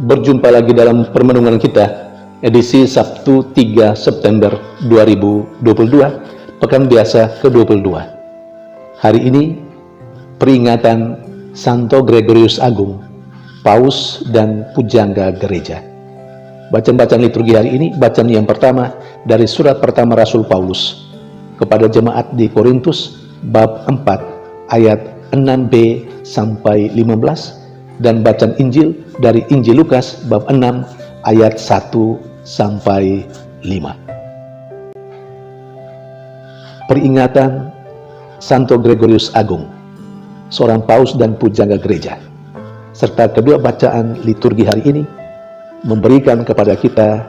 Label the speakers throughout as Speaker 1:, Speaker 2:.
Speaker 1: Berjumpa lagi dalam permenungan kita, edisi Sabtu 3 September 2022, Pekan Biasa ke-22. Hari ini, peringatan Santo Gregorius Agung, Paus dan Pujangga Gereja. Bacaan-bacaan liturgi hari ini, bacaan yang pertama dari surat pertama Rasul Paulus kepada jemaat di Korintus, bab 4, ayat 6b sampai 15, dan bacaan Injil dari Injil Lukas bab 6 ayat 1 sampai 5. Peringatan Santo Gregorius Agung, seorang paus dan pujangga gereja, serta kedua bacaan liturgi hari ini memberikan kepada kita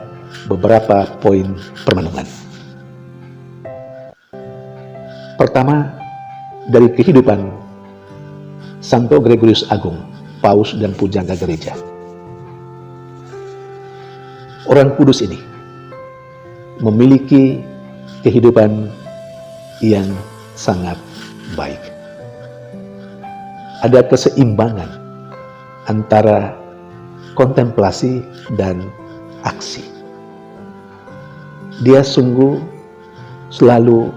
Speaker 1: beberapa poin permenungan. Pertama, dari kehidupan Santo Gregorius Agung, Paus dan Pujangga Gereja. Orang kudus ini memiliki kehidupan yang sangat baik. Ada keseimbangan antara kontemplasi dan aksi. Dia sungguh selalu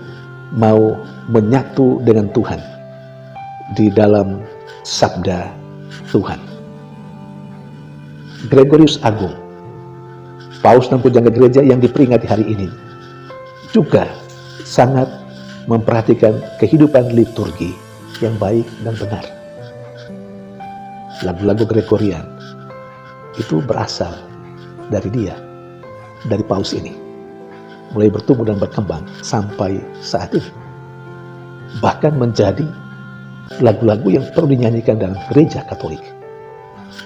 Speaker 1: mau menyatu dengan Tuhan di dalam sabda Tuhan. Gregorius Agung, Paus dan Pujangga Gereja yang diperingati hari ini, juga sangat memperhatikan kehidupan liturgi yang baik dan benar. Lagu-lagu Gregorian itu berasal dari dia, dari Paus ini, mulai bertumbuh dan berkembang sampai saat ini, bahkan menjadi lagu-lagu yang perlu dinyanyikan dalam gereja Katolik,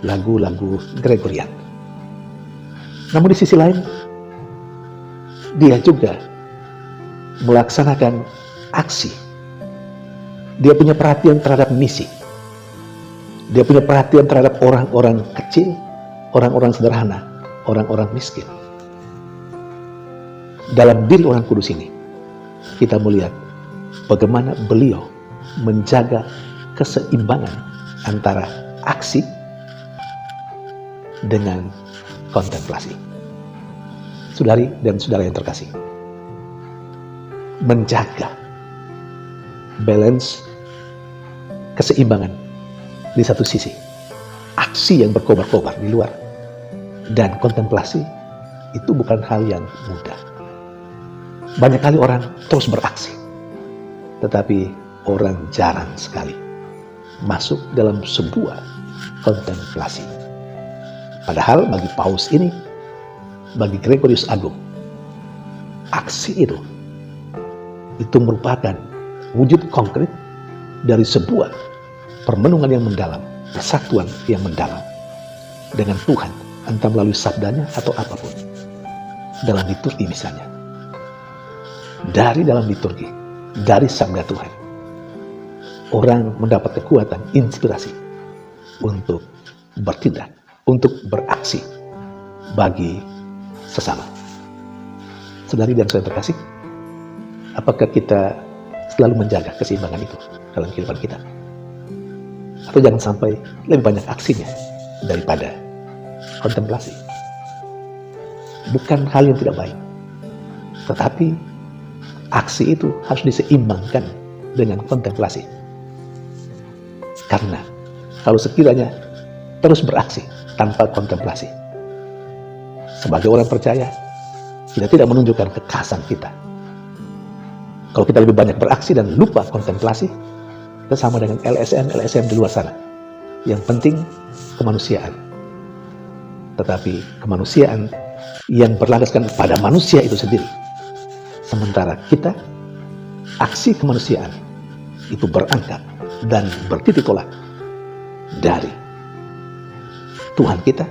Speaker 1: lagu-lagu Gregorian. Namun di sisi lain, dia juga melaksanakan aksi. Dia punya perhatian terhadap misi. Dia punya perhatian terhadap orang-orang kecil, orang-orang sederhana, orang-orang miskin. Dalam diri orang kudus ini, kita melihat bagaimana beliau menjaga keseimbangan antara aksi dengan kontemplasi. Saudari dan saudara yang terkasih, menjaga balance, keseimbangan di satu sisi, aksi yang berkobar-kobar di luar, dan kontemplasi itu bukan hal yang mudah. Banyak kali orang terus beraksi, tetapi orang jarang sekali masuk dalam sebuah kontemplasi. Padahal bagi Paus ini, bagi Gregorius Agung, aksi itu merupakan wujud konkret dari sebuah permenungan yang mendalam, persatuan yang mendalam dengan Tuhan, entah melalui sabdanya atau apapun. Dalam liturgi misalnya, dari dalam liturgi, dari sabda Tuhan, orang mendapat kekuatan, inspirasi untuk bertindak, untuk beraksi bagi sesama. Saudari dan saudara terkasih, apakah kita selalu menjaga keseimbangan itu dalam kehidupan kita? Atau jangan sampai lebih banyak aksinya daripada kontemplasi? Bukan hal yang tidak baik, tetapi aksi itu harus diseimbangkan dengan kontemplasi. Karena kalau sekiranya terus beraksi tanpa kontemplasi, sebagai orang percaya, kita tidak menunjukkan kekhasan kita. Kalau kita lebih banyak beraksi dan lupa kontemplasi, kita sama dengan LSM di luar sana. Yang penting kemanusiaan. Tetapi kemanusiaan yang berlandaskan pada manusia itu sendiri. Sementara kita, aksi kemanusiaan itu berangkat dan bertitik tolak dari Tuhan kita,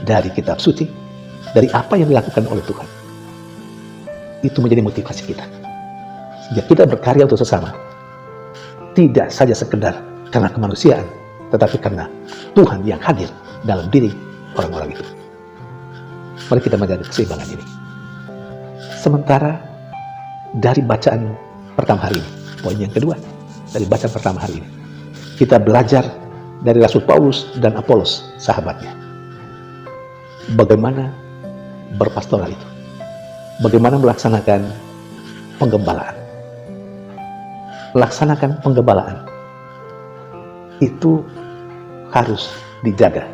Speaker 1: dari kitab suci, dari apa yang dilakukan oleh Tuhan. Itu menjadi motivasi kita. Sehingga kita berkarya untuk sesama, tidak saja sekedar karena kemanusiaan, tetapi karena Tuhan yang hadir dalam diri orang-orang itu. Mari kita menjaga keseimbangan ini. Sementara dari bacaan pertama hari ini, poin yang kedua dari bacaan pertama hari ini, kita belajar dari Rasul Paulus dan Apolos, sahabatnya. bagaimana berpastoral itu, bagaimana melaksanakan penggembalaan. Melaksanakan penggembalaan itu harus dijaga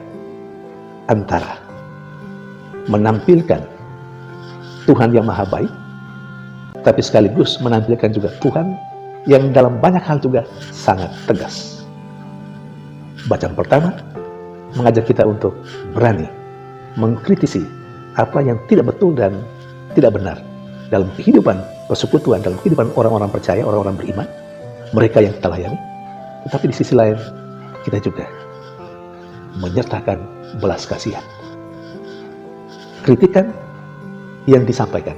Speaker 1: antara menampilkan Tuhan yang maha baik, tapi sekaligus menampilkan juga Tuhan yang dalam banyak hal juga sangat tegas. Bacaan pertama mengajak kita untuk berani mengkritisi apa yang tidak betul dan tidak benar dalam kehidupan persekutuan, dalam kehidupan orang-orang percaya, orang-orang beriman, mereka yang kita layani. Tetapi di sisi lain, kita juga menyertakan belas kasihan. Kritikan yang disampaikan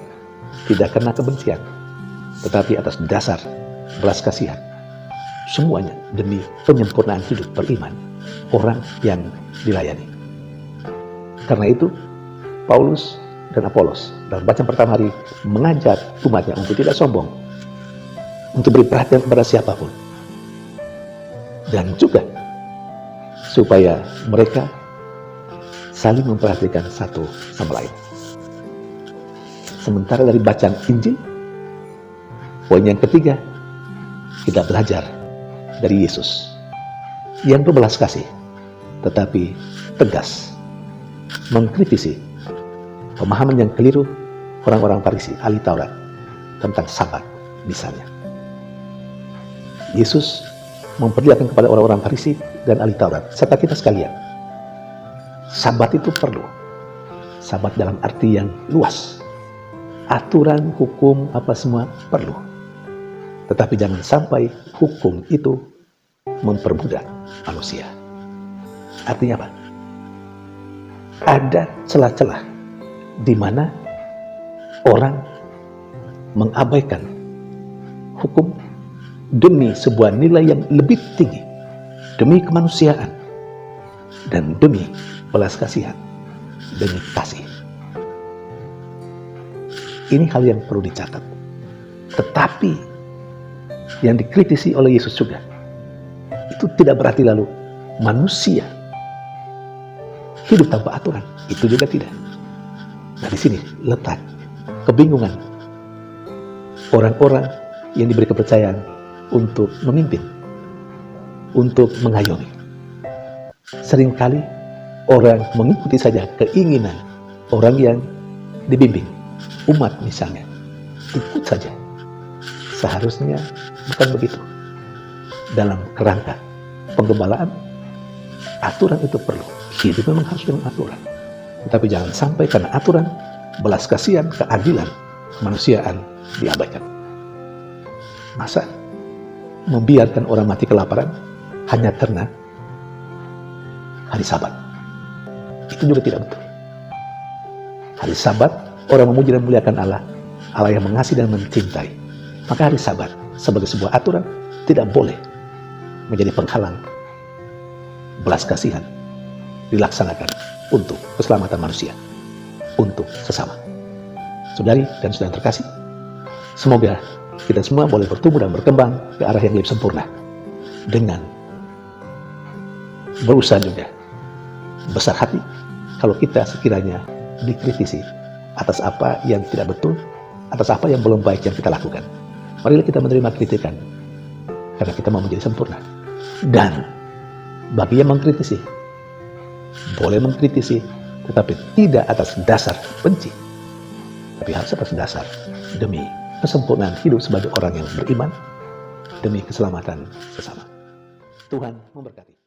Speaker 1: tidak karena kebencian, tetapi atas dasar belas kasihan. Semuanya demi penyempurnaan hidup beriman orang yang dilayani. Karena itu, Paulus dan Apolos dalam bacaan pertama hari mengajak umatnya untuk tidak sombong, untuk beri perhatian kepada siapapun, dan juga supaya mereka saling memperhatikan satu sama lain. Sementara dari bacaan Injil, poin yang ketiga, kita belajar dari Yesus yang berbelas kasih, tetapi tegas mengkritisi pemahaman yang keliru orang-orang Farisi, ahli Taurat, tentang Sabat misalnya. Yesus memperlihatkan kepada orang-orang Farisi dan ahli Taurat, serta kita sekalian, Sabat itu perlu. Sabat dalam arti yang luas. Aturan, hukum, apa semua perlu. Tetapi jangan sampai hukum itu memperbudak manusia. Artinya apa? Ada celah-celah di mana orang mengabaikan hukum demi sebuah nilai yang lebih tinggi, demi kemanusiaan, dan demi belas kasihan, demi kasih. Ini hal yang perlu dicatat. Tetapi yang dikritisi oleh Yesus juga, itu tidak berarti lalu manusia hidup tanpa aturan. Itu juga tidak. Nah, di sini letak kebingungan orang-orang yang diberi kepercayaan untuk memimpin, untuk mengayomi. Seringkali orang mengikuti saja keinginan orang yang dibimbing, umat misalnya, ikut saja. Seharusnya bukan begitu. Dalam kerangka penggembalaan, aturan itu perlu. Hidup memang harus dengan aturan. Tetapi jangan sampai karena aturan, belas kasihan, keadilan, kemanusiaan diabaikan. Masa membiarkan orang mati kelaparan hanya karena hari Sabat? Itu juga tidak betul. Hari Sabat, orang memuji dan memuliakan Allah, Allah yang mengasihi dan mencintai. Maka hari Sabat sebagai sebuah aturan tidak boleh menjadi penghalang belas kasihan dilaksanakan untuk keselamatan manusia, untuk sesama. Saudari dan saudara terkasih, semoga kita semua boleh bertumbuh dan berkembang ke arah yang lebih sempurna, dengan berusaha juga besar hati kalau kita sekiranya dikritisi atas apa yang tidak betul, atas apa yang belum baik yang kita lakukan. Marilah kita menerima kritikan, karena kita mau menjadi sempurna. Dan bagi yang mengkritisi, boleh mengkritisi, tetapi tidak atas dasar benci, tapi harus atas dasar demi kesempurnaan hidup sebagai orang yang beriman, demi keselamatan sesama. Tuhan memberkati.